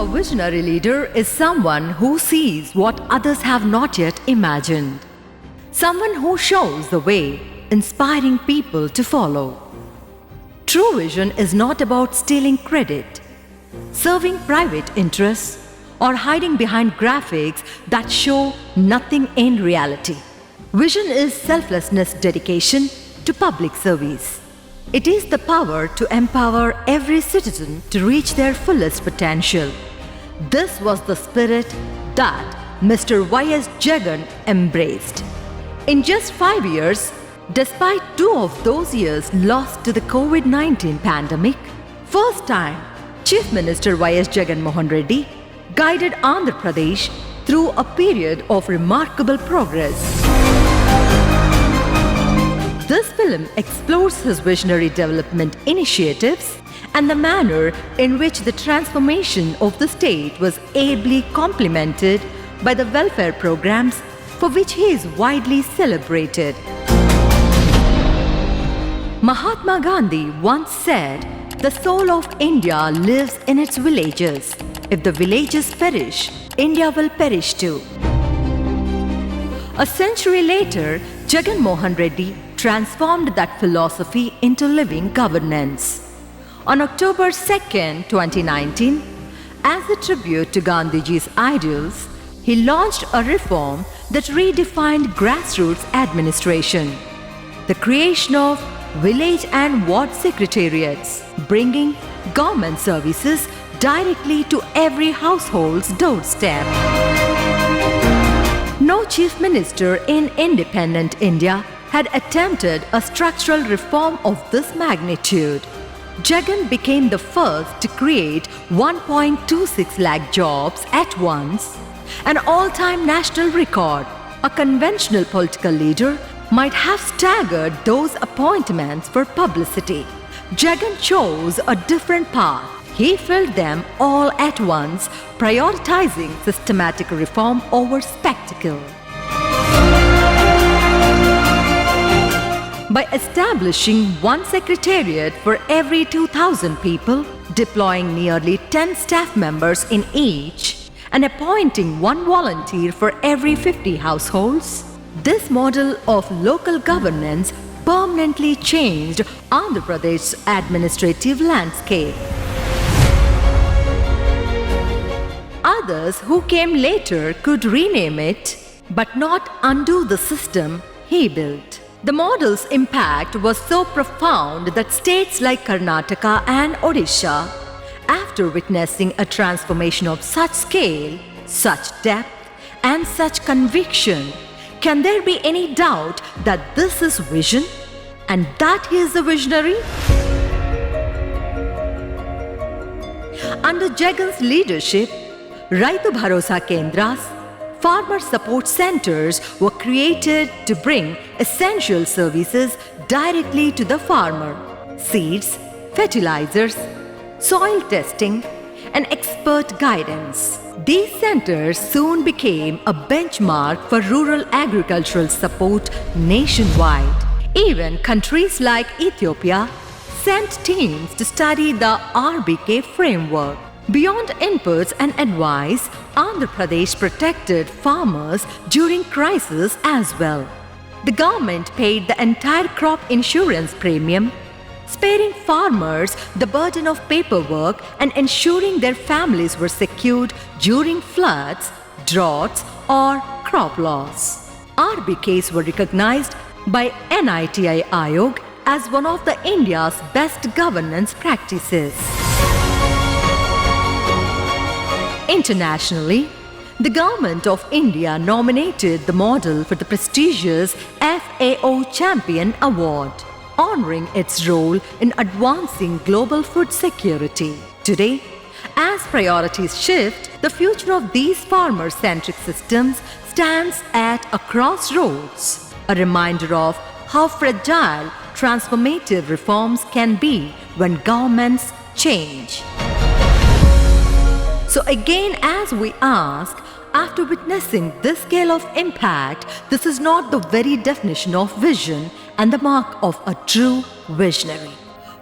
visionary leader is someone who sees what others have not yet imagined. Someone who shows the way, inspiring people to follow. True vision is not about stealing credit, serving private interests, or hiding behind graphics that show nothing in reality. Vision is selflessness dedication to public service. It is the power to empower every citizen to reach their fullest potential. This was the spirit that Mr. Y.S. Jagan embraced. In just 5 years, despite 2 of those years lost to the COVID-19 pandemic, first time Chief Minister Y.S. Jagan Mohan Reddy guided Andhra Pradesh through a period of remarkable progress. This film explores his visionary development initiatives and the manner in which the transformation of the state was ably complemented by the welfare programs for which he is widely celebrated. Mahatma Gandhi once said, "The soul of India lives in its villages. If the villages perish, India will perish too." A century later, Jagan Mohan Reddy transformed that philosophy into living governance. On October 2, 2019, as a tribute to Gandhiji's ideals, he launched a reform that redefined grassroots administration, the creation of Village and Ward Secretariats, bringing government services directly to every household's doorstep. No chief minister in independent India had attempted a structural reform of this magnitude. Jagan became the first to create 1.26 lakh jobs at once, an all-time national record. A conventional political leader might have staggered those appointments for publicity. Jagan chose a different path. He filled them all at once, prioritizing systematic reform over spectacle. By establishing one secretariat for every 2,000 people, deploying nearly 10 staff members in each, and appointing one volunteer for every 50 households, this model of local governance permanently changed Andhra Pradesh's administrative landscape. Others who came later could rename it, but not undo the system he built. The model's impact was so profound that states like Karnataka and Odisha, after witnessing a transformation of such scale, such depth, and such conviction, can there be any doubt that this is vision and that he is a visionary? Under Jagan's leadership, Raitu Bharosa Kendras, farmer support centers were created to bring essential services directly to the farmer: seeds, fertilizers, soil testing, and expert guidance. These centers soon became a benchmark for rural agricultural support nationwide. Even countries like Ethiopia sent teams to study the RBK framework. Beyond inputs and advice, Andhra Pradesh protected farmers during crisis as well. The government paid the entire crop insurance premium, sparing farmers the burden of paperwork and ensuring their families were secured during floods, droughts, or crop loss. RBKs were recognized by NITI Aayog as one of the India's best governance practices. Internationally, the Government of India nominated the model for the prestigious FAO Champion Award, honoring its role in advancing global food security. Today, as priorities shift, the future of these farmer-centric systems stands at a crossroads, a reminder of how fragile transformative reforms can be when governments change. So again, as we ask, after witnessing this scale of impact, this is not the very definition of vision and the mark of a true visionary.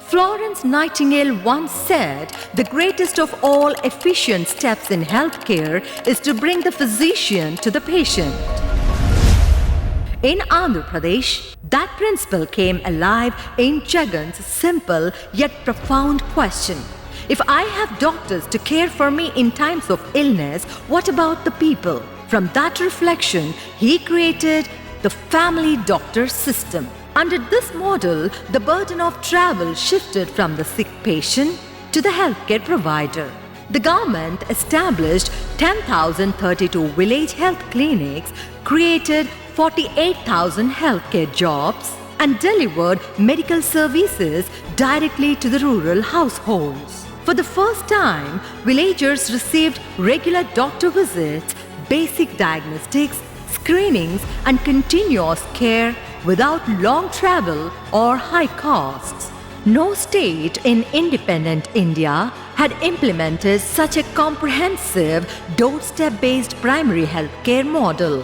Florence Nightingale once said, "The greatest of all efficient steps in healthcare is to bring the physician to the patient." In Andhra Pradesh, that principle came alive in Jagan's simple yet profound question. If I have doctors to care for me in times of illness, what about the people? From that reflection, he created the family doctor system. Under this model, the burden of travel shifted from the sick patient to the healthcare provider. The government established 10,032 village health clinics, created 48,000 healthcare jobs, and delivered medical services directly to the rural households. For the first time, villagers received regular doctor visits, basic diagnostics, screenings, and continuous care without long travel or high costs. No state in independent India had implemented such a comprehensive doorstep-based primary healthcare model.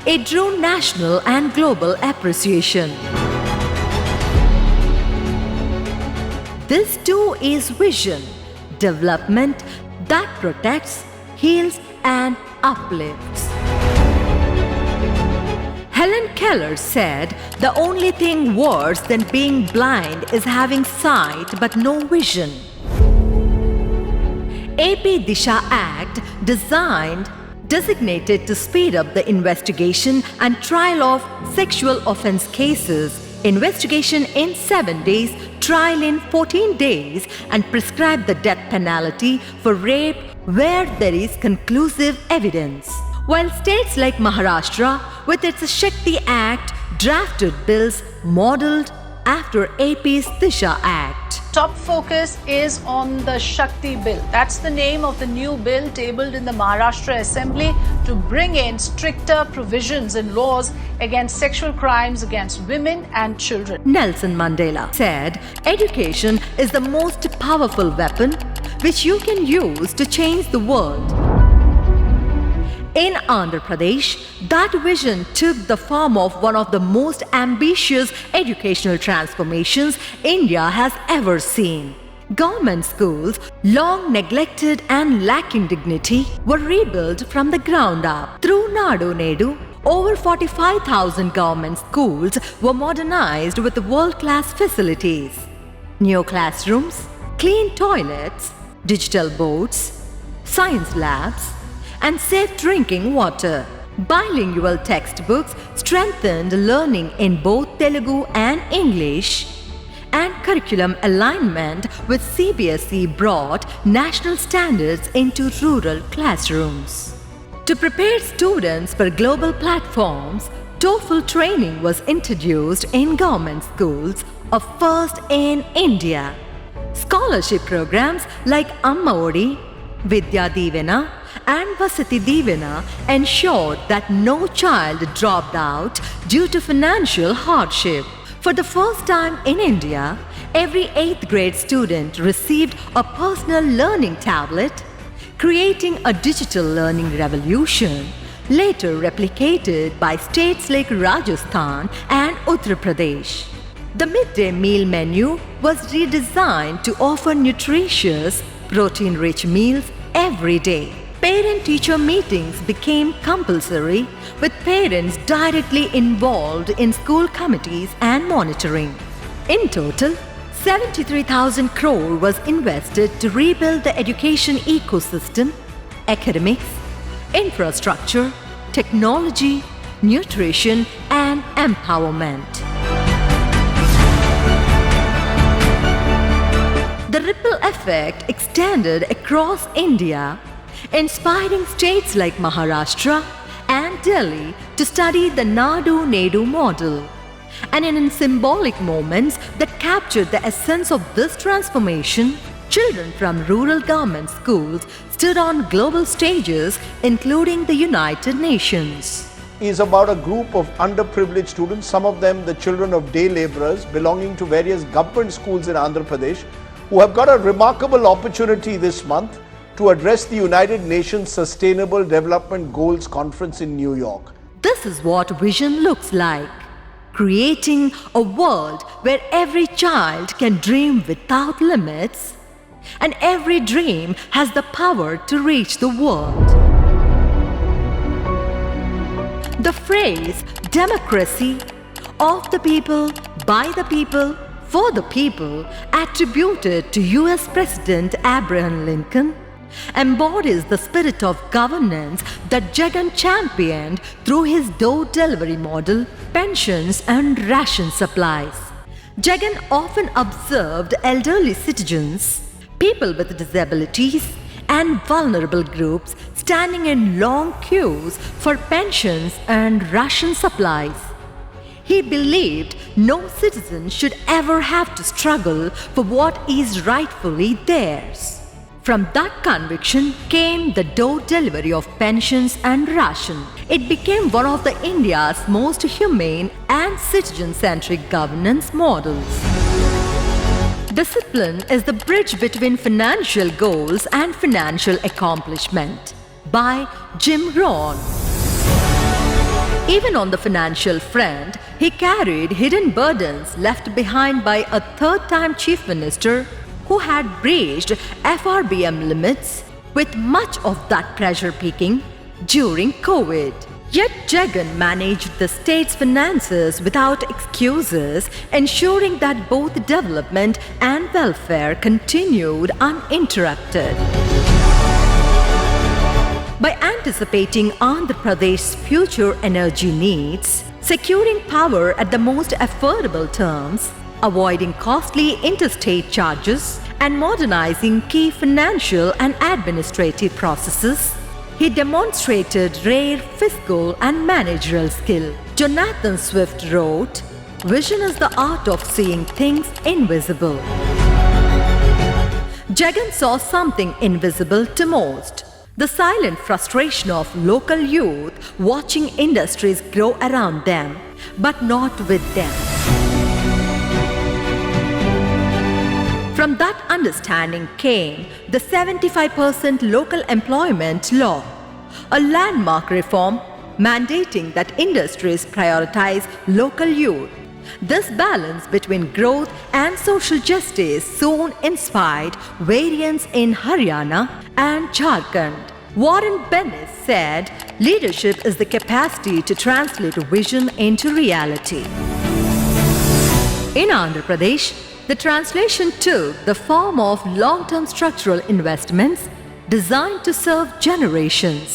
It drew national and global appreciation. This too is vision, development that protects, heals, and uplifts. Helen Keller said, "The only thing worse than being blind is having sight but no vision." AP Disha Act, designated to speed up the investigation and trial of sexual offense cases, investigation in 7 days, trial in 14 days, and prescribe the death penalty for rape where there is conclusive evidence. While states like Maharashtra, with its Shakti Act, drafted bills modelled after AP's Disha Act. Top focus is on the Shakti Bill. That's the name of the new bill tabled in the Maharashtra Assembly to bring in stricter provisions and laws against sexual crimes against women and children. Nelson Mandela said, "Education is the most powerful weapon which you can use to change the world." In Andhra Pradesh, that vision took the form of one of the most ambitious educational transformations India has ever seen. Government schools, long neglected and lacking dignity, were rebuilt from the ground up. Through Nadu Nedu, over 45,000 government schools were modernized with world-class facilities. New classrooms, clean toilets, digital boards, science labs, and safe drinking water. Bilingual textbooks strengthened learning in both Telugu and English, and curriculum alignment with CBSE brought national standards into rural classrooms. To prepare students for global platforms, TOEFL training was introduced in government schools, a first in India. Scholarship programs like Amma Vodi, Vidya Divena, and Vasati Divena ensured that no child dropped out due to financial hardship. For the first time in India, every 8th grade student received a personal learning tablet, creating a digital learning revolution, later replicated by states like Rajasthan and Uttar Pradesh. The midday meal menu was redesigned to offer nutritious, protein-rich meals every day. Parent-teacher meetings became compulsory, with parents directly involved in school committees and monitoring. In total, 73,000 crore was invested to rebuild the education ecosystem, academics, infrastructure, technology, nutrition, and empowerment. The ripple effect extended across India, inspiring states like Maharashtra and Delhi to study the Nadu Nedu model. And in symbolic moments that captured the essence of this transformation, children from rural government schools stood on global stages, including the United Nations. Is about a group of underprivileged students, some of them the children of day laborers belonging to various government schools in Andhra Pradesh, who have got a remarkable opportunity this month to address the United Nations Sustainable Development Goals Conference in New York. This is what vision looks like. creating a world where every child can dream without limits, and every dream has the power to reach the world. The phrase democracy, of the people, by the people, for the people, attributed to US President Abraham Lincoln, embodies the spirit of governance that Jagan championed through his door delivery model, pensions and ration supplies. Jagan often observed elderly citizens, people with disabilities and vulnerable groups standing in long queues for pensions and ration supplies. He believed no citizen should ever have to struggle for what is rightfully theirs. From that conviction came the door delivery of pensions and ration. It became one of the India's most humane and citizen-centric governance models. Discipline is the bridge between financial goals and financial accomplishment, by Jim Rohn. Even on the financial front, he carried hidden burdens left behind by a third-time chief minister who had breached FRBM limits, with much of that pressure peaking during COVID. Yet Jagan managed the state's finances without excuses, ensuring that both development and welfare continued uninterrupted. By anticipating Andhra Pradesh's future energy needs, securing power at the most affordable terms, avoiding costly interstate charges, and modernizing key financial and administrative processes, he demonstrated rare fiscal and managerial skill. Jonathan Swift wrote, "Vision is the art of seeing things invisible." Jagan saw something invisible to most: the silent frustration of local youth watching industries grow around them, but not with them. From that understanding came the 75% local employment law, a landmark reform mandating that industries prioritize local youth. This balance between growth and social justice soon inspired variants in Haryana and Jagan. Warren Bennett said, "Leadership is the capacity to translate vision into reality." In Andhra Pradesh, the translation took the form of long-term structural investments designed to serve generations.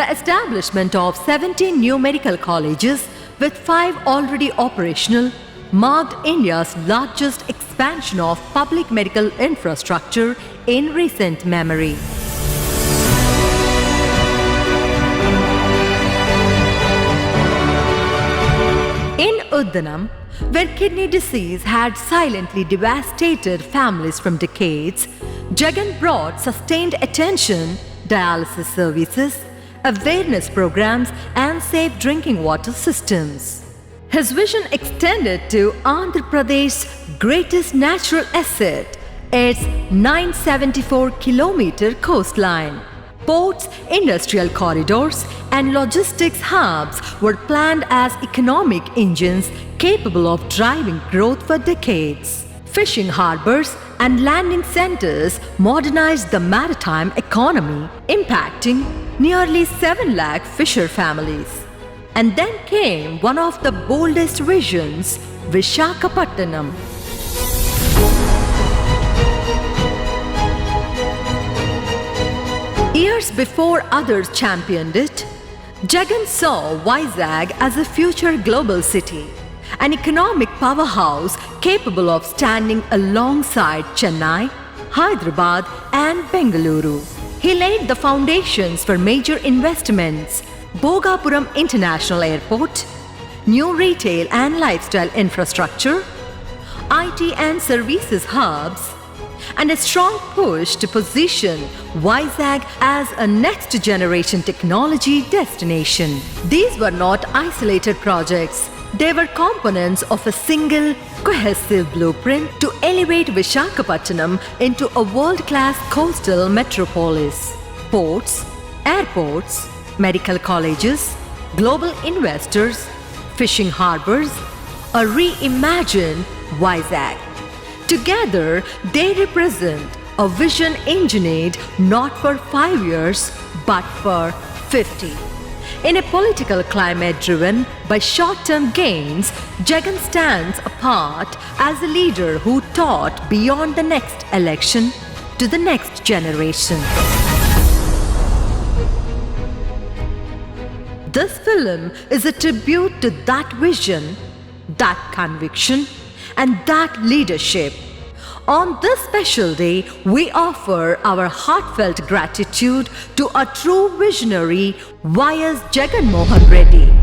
The establishment of 17 new medical colleges, with 5 already operational, marked India's largest expansion of public medical infrastructure in recent memory. In Uddanam, where kidney disease had silently devastated families from decades, Jagan brought sustained attention, dialysis services, awareness programs, and safe drinking water systems. His vision extended to Andhra Pradesh's greatest natural asset, its 974-kilometer coastline. Ports, industrial corridors, and logistics hubs were planned as economic engines capable of driving growth for decades. Fishing harbours and landing centres modernized the maritime economy, impacting nearly 7 lakh fisher families. And then came one of the boldest visions, Visakhapatnam. Years before others championed it, Jagan saw Vizag as a future global city, an economic powerhouse capable of standing alongside Chennai, Hyderabad, and Bengaluru. He laid the foundations for major investments: Bhogapuram International Airport, new retail and lifestyle infrastructure, IT and services hubs, and a strong push to position Vizag as a next-generation technology destination. These were not isolated projects. They were components of a single, cohesive blueprint to elevate Visakhapatnam into a world-class coastal metropolis. Ports, airports, medical colleges, global investors, fishing harbours, a reimagined Vizag. Together, they represent a vision engineered not for 5 years but for 50. In a political climate driven by short-term gains, Jagan stands apart as a leader who thought beyond the next election to the next generation. This film is a tribute to that vision, that conviction, and that leadership. On this special day, we offer our heartfelt gratitude to a true visionary, YS Jagan Mohan Reddy.